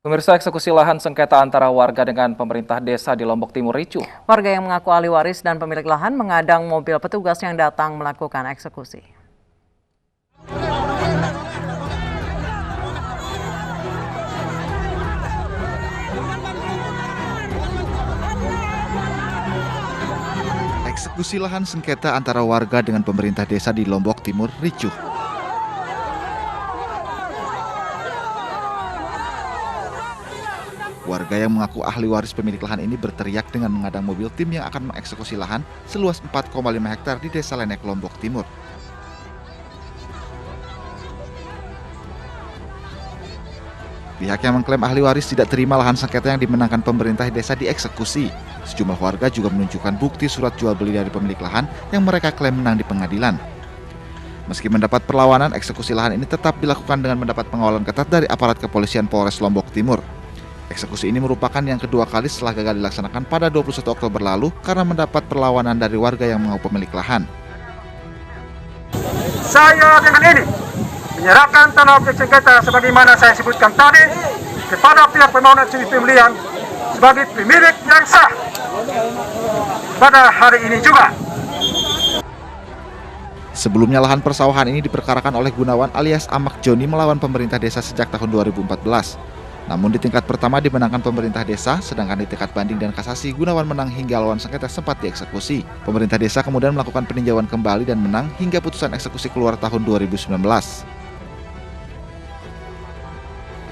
Pemirsa, eksekusi lahan sengketa antara warga dengan pemerintah desa di Lombok Timur ricuh. Warga yang mengaku ahli waris dan pemilik lahan mengadang mobil petugas yang datang melakukan eksekusi. Eksekusi lahan sengketa antara warga dengan pemerintah desa di Lombok Timur ricuh. Warga yang mengaku ahli waris pemilik lahan ini berteriak dengan mengadang mobil tim yang akan mengeksekusi lahan seluas 4,5 hektar di Desa Lenek, Lombok Timur. Pihak yang mengklaim ahli waris tidak terima lahan sengketa yang dimenangkan pemerintah desa dieksekusi. Sejumlah warga juga menunjukkan bukti surat jual beli dari pemilik lahan yang mereka klaim menang di pengadilan. Meski mendapat perlawanan, eksekusi lahan ini tetap dilakukan dengan mendapat pengawalan ketat dari aparat kepolisian Polres Lombok Timur. Eksekusi ini merupakan yang kedua kali setelah gagal dilaksanakan pada 21 Oktober lalu karena mendapat perlawanan dari warga yang mengaku pemilik lahan. Saya dengan ini menyerahkan tanah objek sengketa sebagaimana saya sebutkan tadi kepada pihak permohonan sengketa pembelian sebagai pemilik yang sah pada hari ini juga. Sebelumnya lahan persawahan ini diperkarakan oleh Gunawan alias Amak Joni melawan pemerintah desa sejak tahun 2014. Namun di tingkat pertama dimenangkan pemerintah desa, sedangkan di tingkat banding dan kasasi Gunawan menang hingga lawan sengketa sempat dieksekusi. Pemerintah desa kemudian melakukan peninjauan kembali dan menang hingga putusan eksekusi keluar tahun 2019.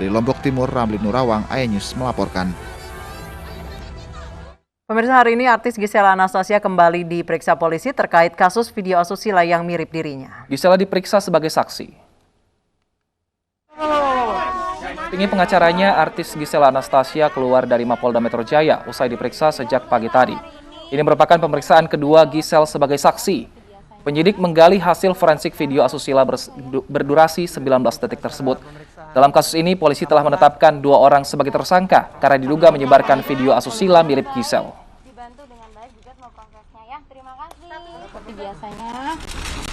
Dari Lombok Timur, Ramli Nurawang, iNews melaporkan. Pemirsa, hari ini artis Gisela Anastasia kembali diperiksa polisi terkait kasus video asusila yang mirip dirinya. Gisela diperiksa sebagai saksi. Tinggi pengacaranya, artis Gisela Anastasia keluar dari Mapolda Metro Jaya usai diperiksa sejak pagi tadi. Ini merupakan pemeriksaan kedua Gisel sebagai saksi. Penyidik menggali hasil forensik video asusila berdurasi 19 detik tersebut. Dalam kasus ini, polisi telah menetapkan 2 orang sebagai tersangka karena diduga menyebarkan video asusila mirip Gisel. Dibantu dengan baik juga semua prosesnya ya. Terima kasih. Seperti biasanya.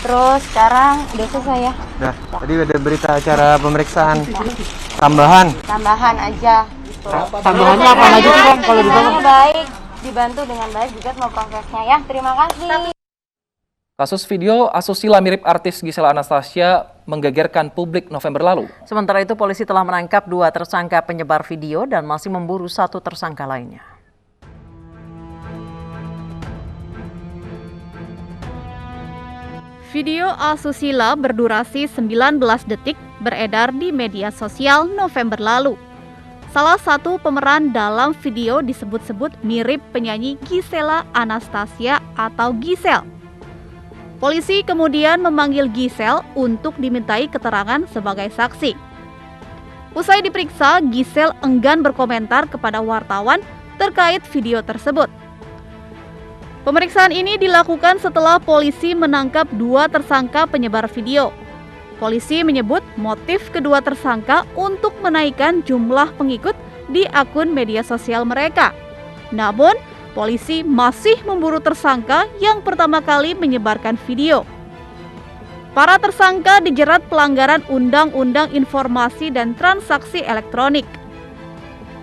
Terus sekarang udah selesai ya. Nah, tadi ada berita acara pemeriksaan tambahan aja gitu. Tambahannya apa aja sih, Bang, kalau dibantu? Baik, dibantu dengan baik juga semua prosesnya ya. Terima kasih. Kasus video asusila mirip artis Gisela Anastasia menggegerkan publik November lalu. Sementara itu, polisi telah menangkap 2 tersangka penyebar video dan masih memburu 1 tersangka lainnya. Video asusila berdurasi 19 detik beredar di media sosial November lalu. Salah satu pemeran dalam video disebut-sebut mirip penyanyi Gisela Anastasia atau Gisel. Polisi kemudian memanggil Gisel untuk dimintai keterangan sebagai saksi. Usai diperiksa, Gisel enggan berkomentar kepada wartawan terkait video tersebut. Pemeriksaan ini dilakukan setelah polisi menangkap 2 tersangka penyebar video. Polisi menyebut motif kedua tersangka untuk menaikkan jumlah pengikut di akun media sosial mereka. Namun, polisi masih memburu tersangka yang pertama kali menyebarkan video. Para tersangka dijerat pelanggaran Undang-Undang Informasi dan Transaksi Elektronik.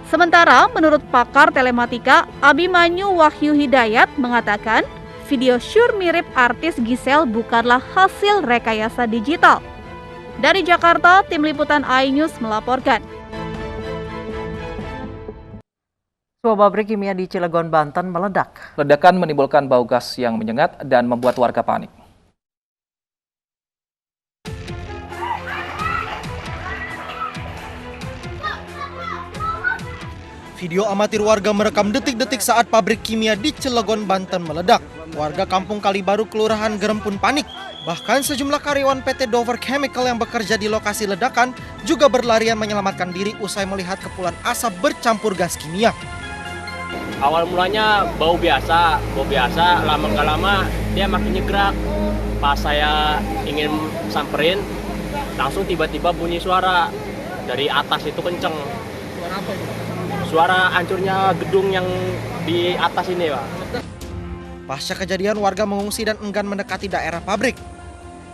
Sementara menurut pakar telematika Abimanyu Wahyu Hidayat mengatakan video syur mirip artis Gisel bukanlah hasil rekayasa digital. Dari Jakarta, Tim Liputan iNews melaporkan. Sebuah pabrik kimia di Cilegon, Banten meledak. Ledakan menimbulkan bau gas yang menyengat dan membuat warga panik. Video amatir warga merekam detik-detik saat pabrik kimia di Cilegon, Banten meledak. Warga Kampung Kalibaru, Kelurahan Gerem pun panik. Bahkan sejumlah karyawan PT Dover Chemical yang bekerja di lokasi ledakan juga berlarian menyelamatkan diri usai melihat kepulan asap bercampur gas kimia. Awal mulanya bau biasa, lama-nggak lama dia makin nyegrak. Pas saya ingin samperin, langsung tiba-tiba bunyi suara dari atas itu kenceng. Suara apa itu? Suara hancurnya gedung yang di atas ini, Pak. Pasca kejadian, warga mengungsi dan enggan mendekati daerah pabrik.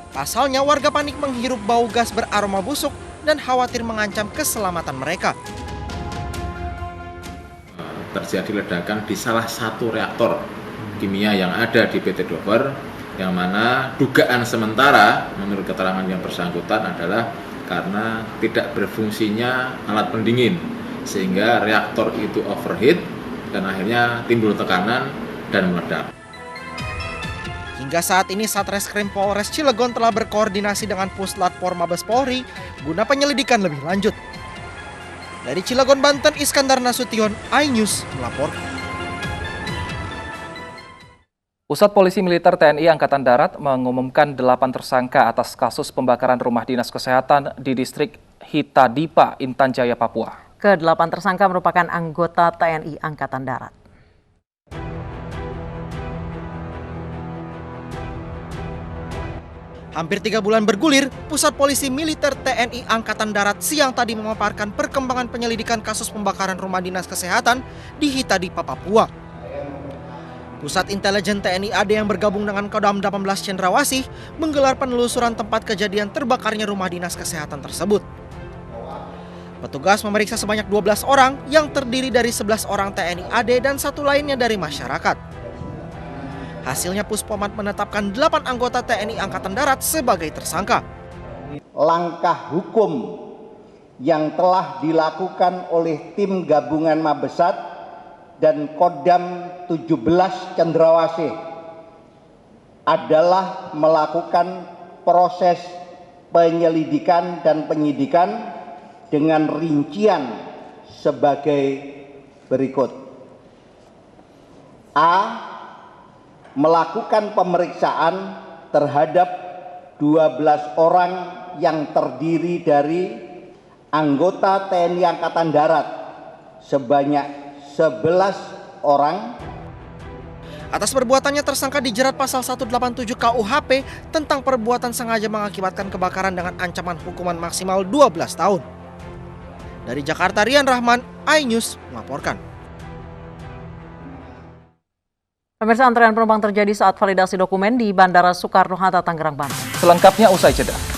Pasalnya, warga panik menghirup bau gas beraroma busuk dan khawatir mengancam keselamatan mereka. terjadi ledakan di salah satu reaktor kimia yang ada di PT Dover, yang mana dugaan sementara menurut keterangan yang bersangkutan adalah karena tidak berfungsinya alat pendingin, sehingga reaktor itu overheat dan akhirnya timbul tekanan dan meledak. Hingga saat ini Satreskrim Polres Cilegon telah berkoordinasi dengan Puslat Por Mabes Polri guna penyelidikan lebih lanjut. Dari Cilegon, Banten, Iskandar Nasution, iNews melaporkan. Pusat Polisi Militer TNI Angkatan Darat mengumumkan 8 tersangka atas kasus pembakaran rumah dinas kesehatan di distrik Hitadipa, Intan Jaya, Papua. Ke-8 tersangka merupakan anggota TNI Angkatan Darat. Hampir 3 bulan bergulir, Pusat Polisi Militer TNI Angkatan Darat siang tadi memaparkan perkembangan penyelidikan kasus pembakaran rumah dinas kesehatan di Hitadipa, Papua. Pusat Intelijen TNI AD yang bergabung dengan Kodam 18 Cendrawasih menggelar penelusuran tempat kejadian terbakarnya rumah dinas kesehatan tersebut. Petugas memeriksa sebanyak 12 orang yang terdiri dari 11 orang TNI AD dan 1 lainnya dari masyarakat. Hasilnya Puspomat menetapkan 8 anggota TNI Angkatan Darat sebagai tersangka. Langkah hukum yang telah dilakukan oleh tim gabungan Mabesat dan Kodam 17 Cendrawasih adalah melakukan proses penyelidikan dan penyidikan dengan rincian sebagai berikut. A. Melakukan pemeriksaan terhadap 12 orang yang terdiri dari anggota TNI Angkatan Darat sebanyak 11 orang. Atas perbuatannya tersangka dijerat pasal 187 KUHP tentang perbuatan sengaja mengakibatkan kebakaran dengan ancaman hukuman maksimal 12 tahun. Dari Jakarta, Rian Rahman, iNews melaporkan. Pemirsa, antrean penumpang terjadi saat validasi dokumen di Bandara Soekarno-Hatta, Tangerang, Banten. Selengkapnya usai jeda.